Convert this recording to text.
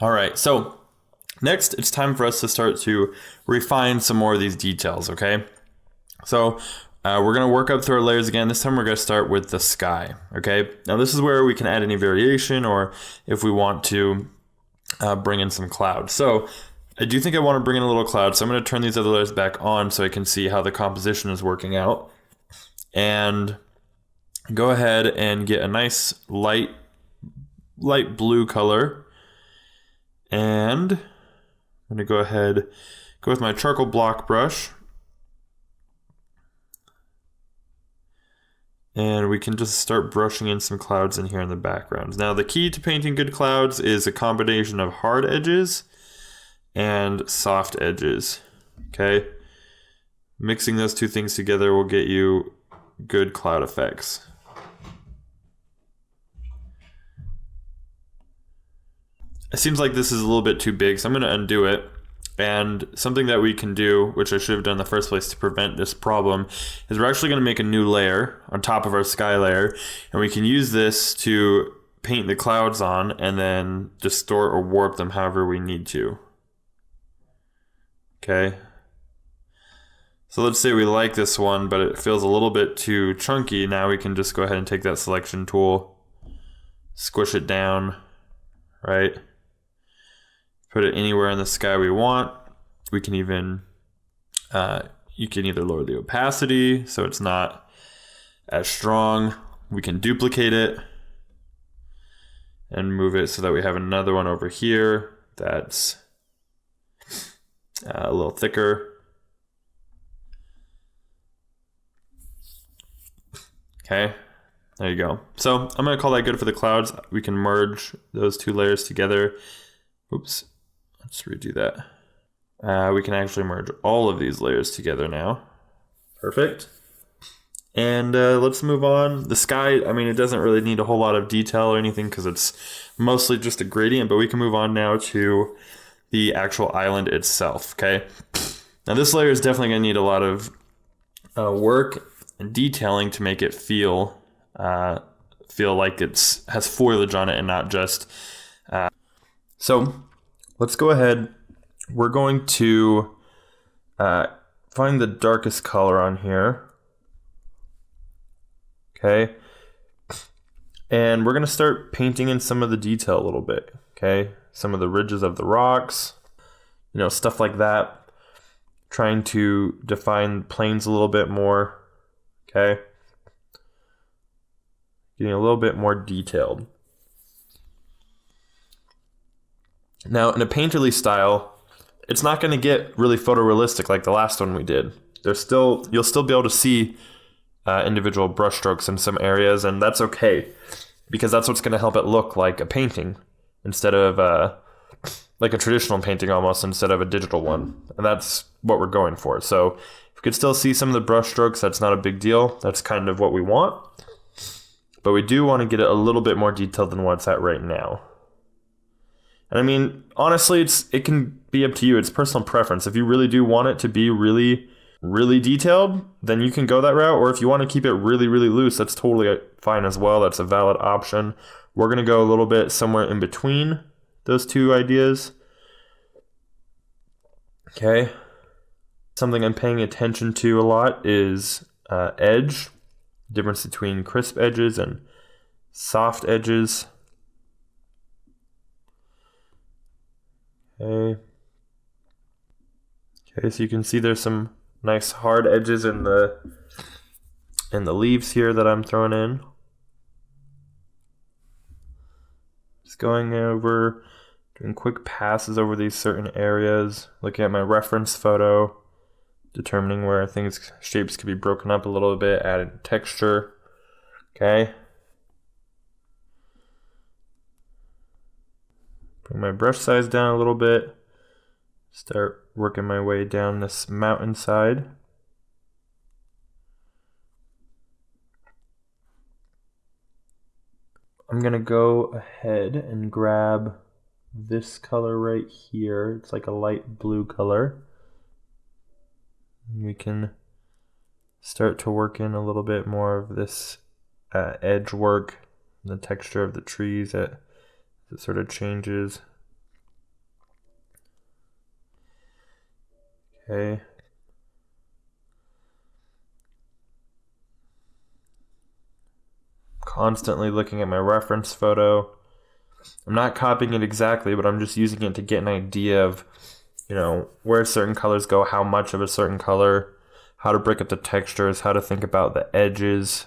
All right, so next it's time for us to start to refine some more of these details, okay? So we're going to work up through our layers again. This time we're going to start with the sky, okay? Now this is where we can add any variation, or if we want to bring in some clouds. So I do think I want to bring in a little cloud, so I'm going to turn these other layers back on so I can see how the composition is working out. And go ahead and get a nice light blue color. And I'm going to go ahead, go with my charcoal block brush. And we can just start brushing in some clouds in here in the background. Now the key to painting good clouds is a combination of hard edges and soft edges, okay? Mixing those two things together will get you good cloud effects. It seems like this is a little bit too big, so I'm gonna undo it. And something that we can do, which I should have done in the first place to prevent this problem, is we're actually going to make a new layer on top of our sky layer, and we can use this to paint the clouds on and then distort or warp them however we need to. Okay. So let's say we like this one, but it feels a little bit too chunky. Now we can just go ahead and take that selection tool, squish it down, right? Put it anywhere in the sky we want. We can even, you can either lower the opacity so it's not as strong. We can duplicate it and move it so that we have another one over here that's a little thicker. Okay, there you go. So I'm gonna call that good for the clouds. We can merge those two layers together. Oops. Let's redo that. We can actually merge all of these layers together now. Perfect. And let's move on. The sky, I mean, it doesn't really need a whole lot of detail or anything because it's mostly just a gradient, but we can move on now to the actual island itself, okay? Now this layer is definitely going to need a lot of work and detailing to make it feel like has foliage on it and not just... So let's go ahead. We're going to find the darkest color on here. Okay. And we're going to start painting in some of the detail a little bit. Okay. Some of the ridges of the rocks, stuff like that. Trying to define planes a little bit more. Okay. Getting a little bit more detailed. Now, in a painterly style, it's not going to get really photorealistic like the last one we did. You'll still be able to see individual brushstrokes in some areas, and that's okay, because that's what's going to help it look like a painting instead of like a traditional painting almost, instead of a digital one. And that's what we're going for. So if you could still see some of the brushstrokes, that's not a big deal. That's kind of what we want. But we do want to get it a little bit more detailed than what it's at right now. And I mean, honestly, it can be up to you. It's personal preference. If you really do want it to be really, really detailed, then you can go that route. Or if you want to keep it really, really loose, that's totally fine as well. That's a valid option. We're going to go a little bit somewhere in between those two ideas. Okay. Something I'm paying attention to a lot is edge. Difference between crisp edges and soft edges. Okay, so you can see there's some nice hard edges in the leaves here that I'm throwing in. Just going over, doing quick passes over these certain areas, looking at my reference photo, determining where shapes could be broken up a little bit, adding texture. Okay. Bring my brush size down a little bit. Start working my way down this mountainside. I'm going to go ahead and grab this color right here. It's like a light blue color. We can start to work in a little bit more of this edge work, the texture of the trees as it sort of changes. Okay. Constantly looking at my reference photo. I'm not copying it exactly, but I'm just using it to get an idea of, where certain colors go, how much of a certain color, how to break up the textures, how to think about the edges.